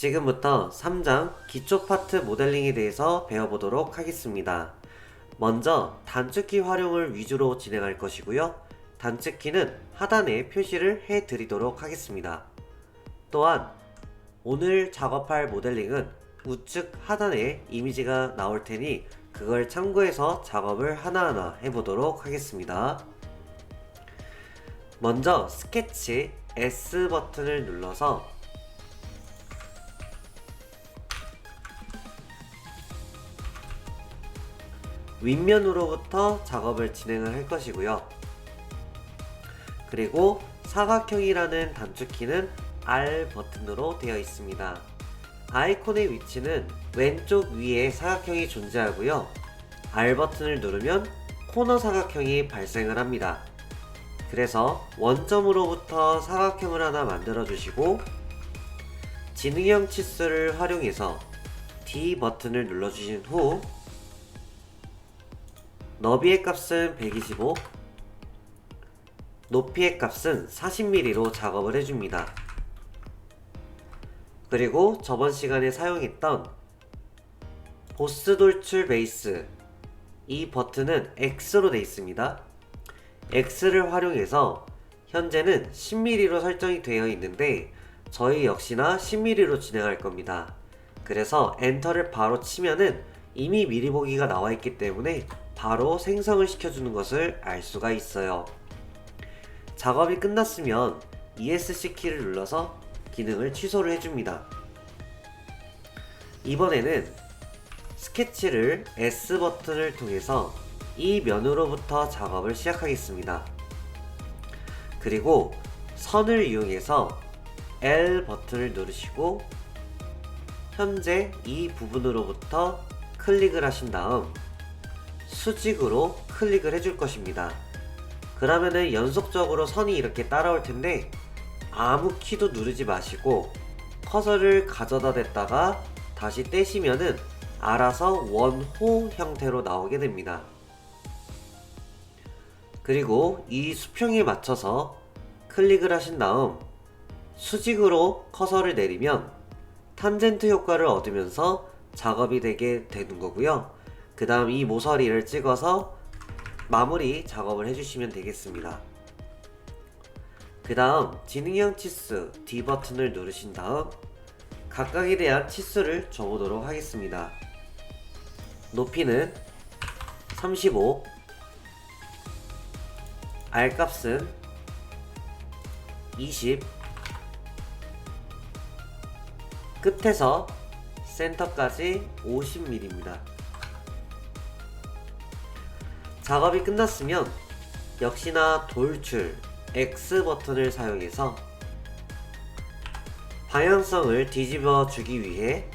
지금부터 3장 기초 파트 모델링에 대해서 배워보도록 하겠습니다. 먼저 단축키 활용을 위주로 진행할 것이고요. 단축키는 하단에 표시를 해드리도록 하겠습니다. 또한 오늘 작업할 모델링은 우측 하단에 이미지가 나올 테니 그걸 참고해서 작업을 하나하나 해보도록 하겠습니다. 먼저 스케치 S 버튼을 눌러서 윗면으로부터 작업을 진행을 할 것이고요. 그리고 사각형이라는 단축키는 R 버튼으로 되어 있습니다. 아이콘의 위치는 왼쪽 위에 사각형이 존재하고요. R 버튼을 누르면 코너 사각형이 발생을 합니다. 그래서 원점으로부터 사각형을 하나 만들어 주시고 지능형 치수를 활용해서 D 버튼을 눌러 주신 후 너비의 값은 125, 높이의 값은 40mm로 작업을 해줍니다. 그리고 저번 시간에 사용했던 보스 돌출 베이스, 이 버튼은 X로 되어 있습니다. X를 활용해서 현재는 10mm로 설정이 되어 있는데 저희 역시나 10mm로 진행할 겁니다. 그래서 엔터를 바로 치면은 이미 미리 보기가 나와 있기 때문에 바로 생성을 시켜주는 것을 알 수가 있어요. 작업이 끝났으면 ESC 키를 눌러서 기능을 취소를 해줍니다. 이번에는 스케치를 S 버튼을 통해서 이 면으로부터 작업을 시작하겠습니다. 그리고 선을 이용해서 L 버튼을 누르시고 현재 이 부분으로부터 클릭을 하신 다음 수직으로 클릭을 해줄 것입니다. 그러면은 연속적으로 선이 이렇게 따라올 텐데 아무 키도 누르지 마시고 커서를 가져다 댔다가 다시 떼시면은 알아서 원호 형태로 나오게 됩니다. 그리고 이 수평에 맞춰서 클릭을 하신 다음 수직으로 커서를 내리면 탄젠트 효과를 얻으면서 작업이 되게 되는 거고요. 그 다음 이 모서리를 찍어서 마무리 작업을 해주시면 되겠습니다. 그 다음 지능형 치수 D 버튼을 누르신 다음 각각에 대한 치수를 줘보도록 하겠습니다. 높이는 35, R 값은 20, 끝에서 센터까지 50mm입니다. 작업이 끝났으면 역시나 돌출 X 버튼을 사용해서 방향성을 뒤집어 주기 위해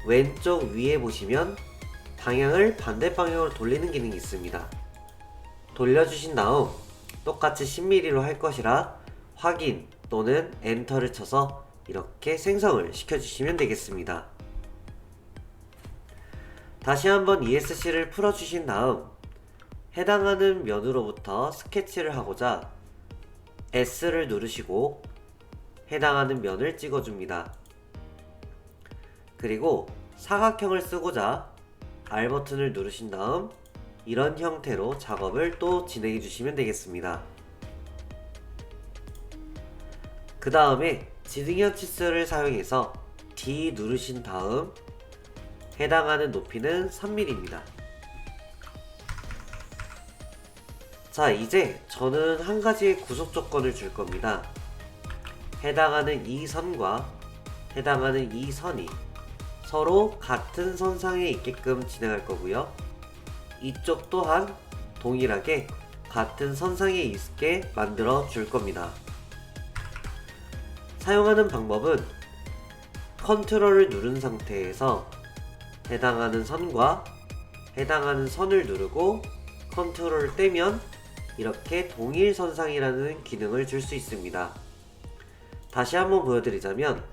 왼쪽 위에 보시면 방향을 반대 방향으로 돌리는 기능이 있습니다. 돌려주신 다음 똑같이 10mm로 할 것이라 확인 또는 엔터를 쳐서 이렇게 생성을 시켜주시면 되겠습니다. 다시 한번 ESC를 풀어주신 다음 해당하는 면으로부터 스케치를 하고자 S를 누르시고 해당하는 면을 찍어줍니다. 그리고 사각형을 쓰고자 R 버튼을 누르신 다음 이런 형태로 작업을 또 진행해 주시면 되겠습니다. 그 다음에 지능형 치수를 사용해서 D 누르신 다음 해당하는 높이는 3mm입니다. 자, 이제 저는 한 가지의 구속 조건을 줄 겁니다. 해당하는 이 선과 해당하는 이 선이 서로 같은 선상에 있게끔 진행할 거고요. 이쪽 또한 동일하게 같은 선상에 있게 만들어 줄 겁니다. 사용하는 방법은 컨트롤을 누른 상태에서 해당하는 선과 해당하는 선을 누르고 컨트롤을 떼면 이렇게 동일 선상이라는 기능을 줄 수 있습니다. 다시 한번 보여드리자면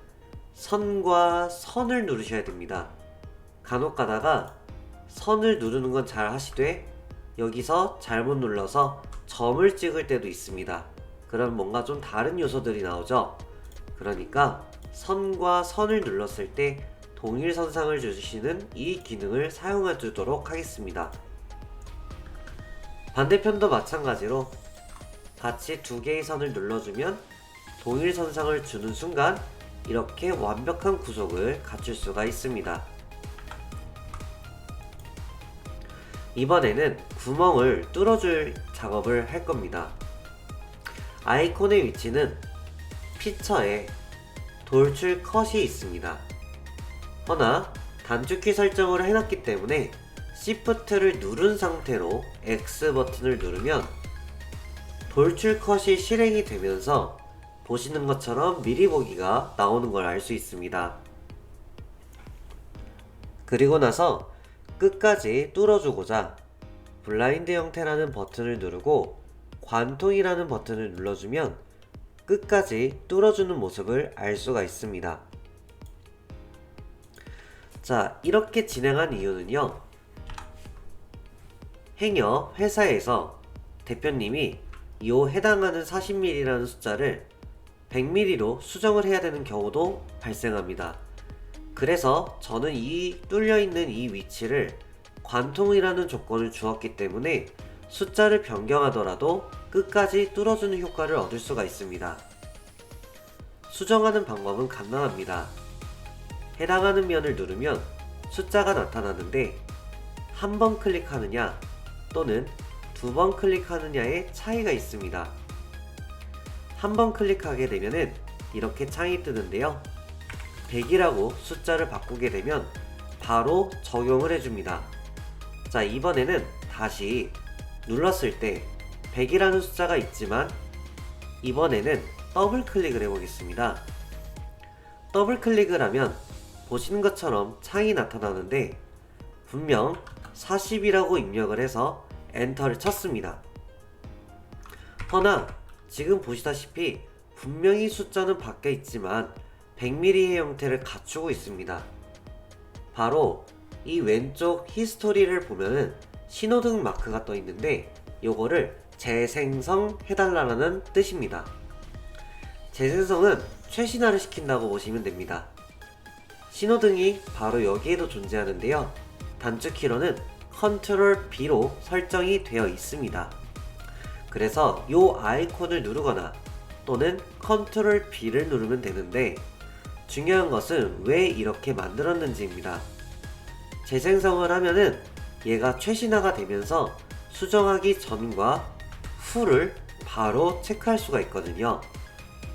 선과 선을 누르셔야 됩니다. 간혹 가다가 선을 누르는 건 잘 하시되 여기서 잘못 눌러서 점을 찍을 때도 있습니다. 그럼 뭔가 좀 다른 요소들이 나오죠. 그러니까 선과 선을 눌렀을 때 동일 선상을 주시는 이 기능을 사용해 주도록 하겠습니다. 반대편도 마찬가지로 같이 두 개의 선을 눌러주면 동일 선상을 주는 순간 이렇게 완벽한 구속을 갖출 수가 있습니다. 이번에는 구멍을 뚫어줄 작업을 할 겁니다. 아이콘의 위치는 피처에 돌출 컷이 있습니다. 허나 단축키 설정을 해놨기 때문에 Shift를 누른 상태로 X 버튼을 누르면 돌출 컷이 실행이 되면서 보시는 것처럼 미리 보기가 나오는 걸 알 수 있습니다. 그리고 나서 끝까지 뚫어주고자 블라인드 형태라는 버튼을 누르고 관통이라는 버튼을 눌러주면 끝까지 뚫어주는 모습을 알 수가 있습니다. 자, 이렇게 진행한 이유는요, 행여 회사에서 대표님이 이 해당하는 40mm라는 숫자를 100mm로 수정을 해야 되는 경우도 발생합니다. 그래서 저는 이 뚫려있는 이 위치를 관통이라는 조건을 주었기 때문에 숫자를 변경하더라도 끝까지 뚫어주는 효과를 얻을 수가 있습니다. 수정하는 방법은 간단합니다. 해당하는 면을 누르면 숫자가 나타나는데 한 번 클릭하느냐 또는 두 번 클릭하느냐의 차이가 있습니다. 한 번 클릭하게 되면은 이렇게 창이 뜨는데요, 100이라고 숫자를 바꾸게 되면 바로 적용을 해줍니다. 자, 이번에는 다시 눌렀을 때 100이라는 숫자가 있지만 이번에는 더블 클릭을 해보겠습니다. 더블 클릭을 하면 보시는 것처럼 창이 나타나는데 분명 40이라고 입력을 해서 엔터를 쳤습니다. 허나 지금 보시다시피 분명히 숫자는 바뀌어 있지만 100mm의 형태를 갖추고 있습니다. 바로 이 왼쪽 히스토리를 보면은 신호등 마크가 떠 있는데 요거를 재생성해달라는 뜻입니다. 재생성은 최신화를 시킨다고 보시면 됩니다. 신호등이 바로 여기에도 존재하는데요, 단축키로는 Ctrl B로 설정이 되어 있습니다. 그래서 이 아이콘을 누르거나 또는 Ctrl B를 누르면 되는데 중요한 것은 왜 이렇게 만들었는지입니다. 재생성을 하면은 얘가 최신화가 되면서 수정하기 전과 후를 바로 체크할 수가 있거든요.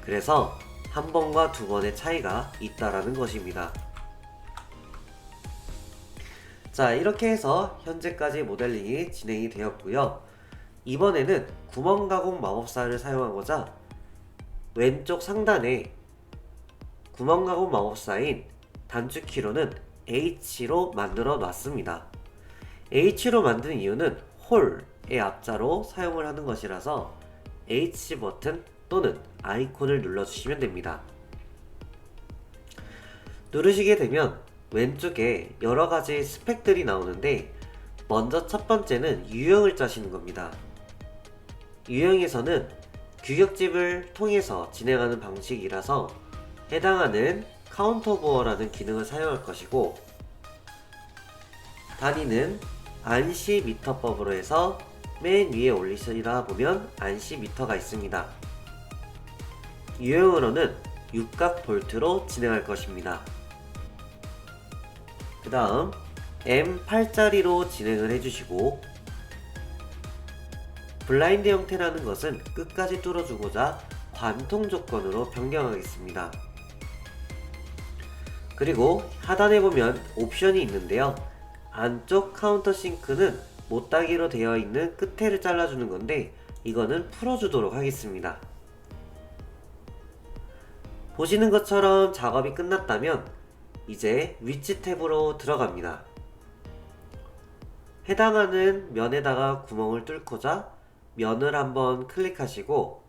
그래서 한 번과 두 번의 차이가 있다라는 것입니다. 자, 이렇게 해서 현재까지 모델링이 진행이 되었고요. 이번에는 구멍 가공 마법사를 사용하고자 왼쪽 상단에 구멍 가공 마법사인 단축키로는 H로 만들어 놨습니다. H로 만든 이유는 홀의 앞자로 사용을 하는 것이라서 H 버튼 또는 아이콘을 눌러주시면 됩니다. 누르시게 되면 왼쪽에 여러가지 스펙들이 나오는데 먼저 첫 번째는 유형을 짜시는 겁니다. 유형에서는 규격집을 통해서 진행하는 방식이라서 해당하는 카운터 부어라는 기능을 사용할 것이고, 단위는 안시 미터법으로 해서 맨 위에 올리시다 보면 안시 미터가 있습니다. 유형으로는 육각 볼트로 진행할 것입니다. 그 다음 M8짜리로 진행을 해주시고, 블라인드 형태라는 것은 끝까지 뚫어주고자 관통 조건으로 변경하겠습니다. 그리고 하단에 보면 옵션이 있는데요, 안쪽 카운터 싱크는 못따기로 되어 있는 끝에를 잘라주는 건데 이거는 풀어주도록 하겠습니다. 보시는 것처럼 작업이 끝났다면 이제 위치 탭으로 들어갑니다. 해당하는 면에다가 구멍을 뚫고자 면을 한번 클릭하시고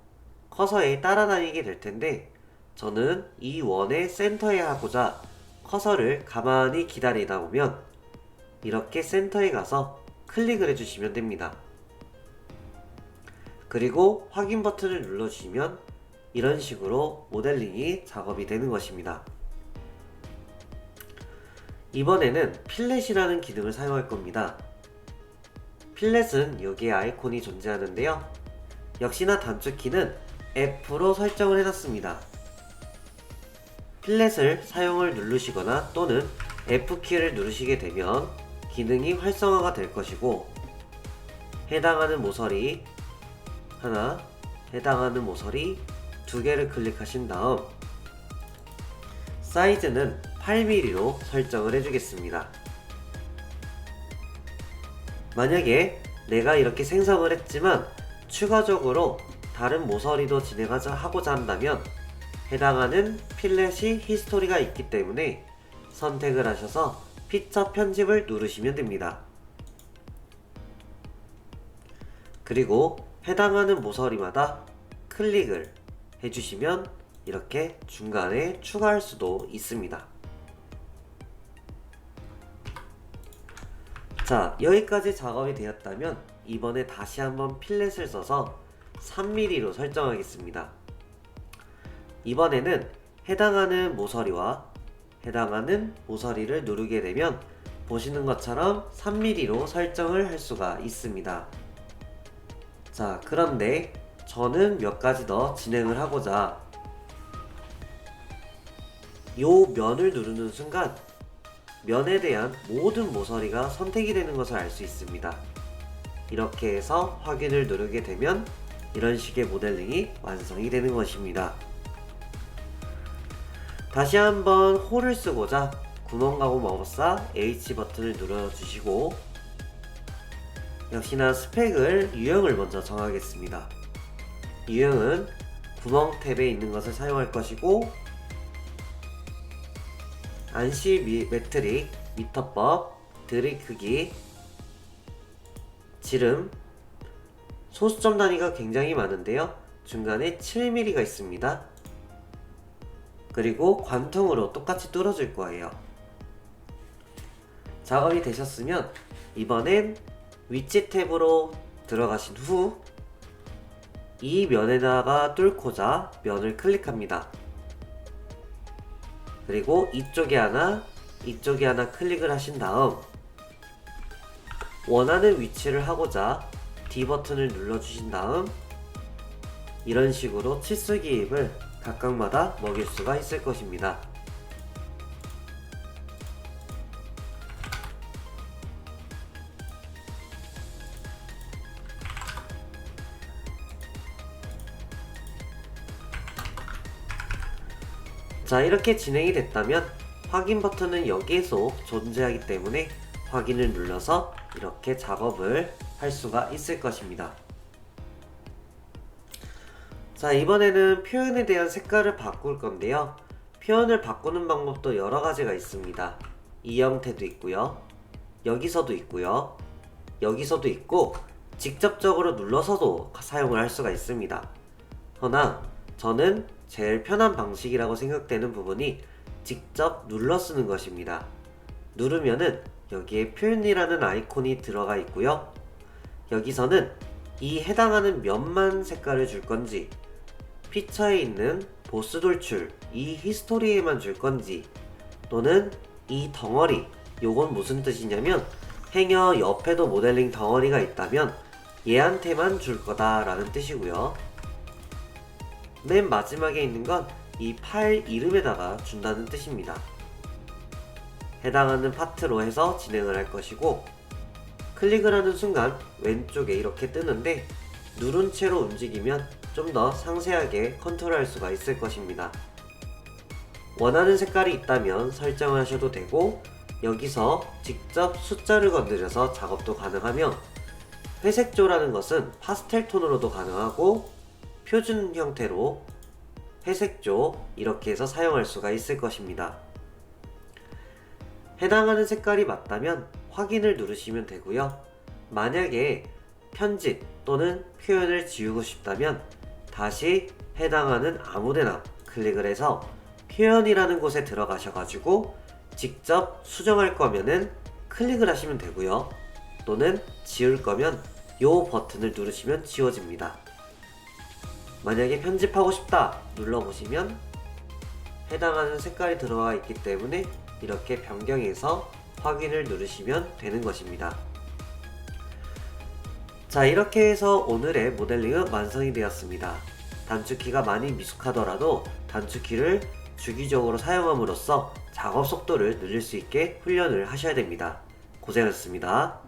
커서에 따라다니게 될 텐데, 저는 이 원의 센터에 하고자 커서를 가만히 기다리다 보면 이렇게 센터에 가서 클릭을 해주시면 됩니다. 그리고 확인 버튼을 눌러주시면 이런 식으로 모델링이 작업이 되는 것입니다. 이번에는 필렛이라는 기능을 사용할 겁니다. 필렛은 여기에 아이콘이 존재하는데요. 역시나 단축키는 F로 설정을 해놨습니다. 필렛을 사용을 누르시거나 또는 F키를 누르시게 되면 기능이 활성화가 될 것이고, 해당하는 모서리 하나, 해당하는 모서리 두 개를 클릭하신 다음 사이즈는 8mm로 설정을 해주겠습니다. 만약에 내가 이렇게 생성을 했지만 추가적으로 다른 모서리도 진행하고자 한다면 해당하는 필렛이 히스토리가 있기 때문에 선택을 하셔서 피처 편집을 누르시면 됩니다. 그리고 해당하는 모서리마다 클릭을 해주시면 이렇게 중간에 추가할 수도 있습니다. 자, 여기까지 작업이 되었다면 이번에 다시 한번 필렛을 써서 3mm로 설정하겠습니다. 이번에는 해당하는 모서리와 해당하는 모서리를 누르게 되면 보시는 것처럼 3mm로 설정을 할 수가 있습니다. 자, 그런데 저는 몇 가지 더 진행을 하고자 요 면을 누르는 순간 면에 대한 모든 모서리가 선택이 되는 것을 알 수 있습니다. 이렇게 해서 확인을 누르게 되면 이런 식의 모델링이 완성이 되는 것입니다. 다시 한번 홀을 쓰고자 구멍가구 마법사 H 버튼을 눌러주시고 역시나 스펙을 유형을 먼저 정하겠습니다. 유형은 구멍 탭에 있는 것을 사용할 것이고, 안시 매트릭, 미터법, 드릴 크기, 지름, 소수점 단위가 굉장히 많은데요. 중간에 7mm가 있습니다. 그리고 관통으로 똑같이 뚫어줄 거예요. 작업이 되셨으면 이번엔 위치 탭으로 들어가신 후 이 면에다가 뚫고자 면을 클릭합니다. 그리고 이쪽에 하나, 이쪽에 하나 클릭을 하신 다음 원하는 위치를 하고자 D 버튼을 눌러주신 다음 이런 식으로 치수 기입을 각각마다 먹일 수가 있을 것입니다. 자, 이렇게 진행이 됐다면 확인 버튼은 여기에서 존재하기 때문에 확인을 눌러서 이렇게 작업을 할 수가 있을 것입니다. 자, 이번에는 표현에 대한 색깔을 바꿀 건데요. 표현을 바꾸는 방법도 여러 가지가 있습니다. 이 형태도 있고요. 여기서도 있고요. 여기서도 있고 직접적으로 눌러서도 사용을 할 수가 있습니다. 허나 저는 제일 편한 방식이라고 생각되는 부분이 직접 눌러 쓰는 것입니다. 누르면은 여기에 표현이라는 아이콘이 들어가 있고요. 여기서는 이 해당하는 면만 색깔을 줄 건지, 피처에 있는 보스 돌출, 이 히스토리에만 줄 건지, 또는 이 덩어리, 요건 무슨 뜻이냐면 행여 옆에도 모델링 덩어리가 있다면 얘한테만 줄 거다 라는 뜻이고요. 맨 마지막에 있는 건 이 파일 이름에다가 준다는 뜻입니다. 해당하는 파트로 해서 진행을 할 것이고, 클릭을 하는 순간 왼쪽에 이렇게 뜨는데 누른 채로 움직이면 좀 더 상세하게 컨트롤할 수가 있을 것입니다. 원하는 색깔이 있다면 설정을 하셔도 되고, 여기서 직접 숫자를 건드려서 작업도 가능하며, 회색조라는 것은 파스텔 톤으로도 가능하고 표준 형태로 회색조 이렇게 해서 사용할 수가 있을 것입니다. 해당하는 색깔이 맞다면 확인을 누르시면 되고요. 만약에 편집 또는 표현을 지우고 싶다면 다시 해당하는 아무데나 클릭을 해서 표현이라는 곳에 들어가셔가지고 직접 수정할 거면은 클릭을 하시면 되고요. 또는 지울 거면 요 버튼을 누르시면 지워집니다. 만약에 편집하고 싶다 눌러보시면 해당하는 색깔이 들어가 있기 때문에 이렇게 변경해서 확인을 누르시면 되는 것입니다. 자, 이렇게 해서 오늘의 모델링은 완성이 되었습니다. 단축키가 많이 미숙하더라도 단축키를 주기적으로 사용함으로써 작업 속도를 늘릴 수 있게 훈련을 하셔야 됩니다. 고생하셨습니다.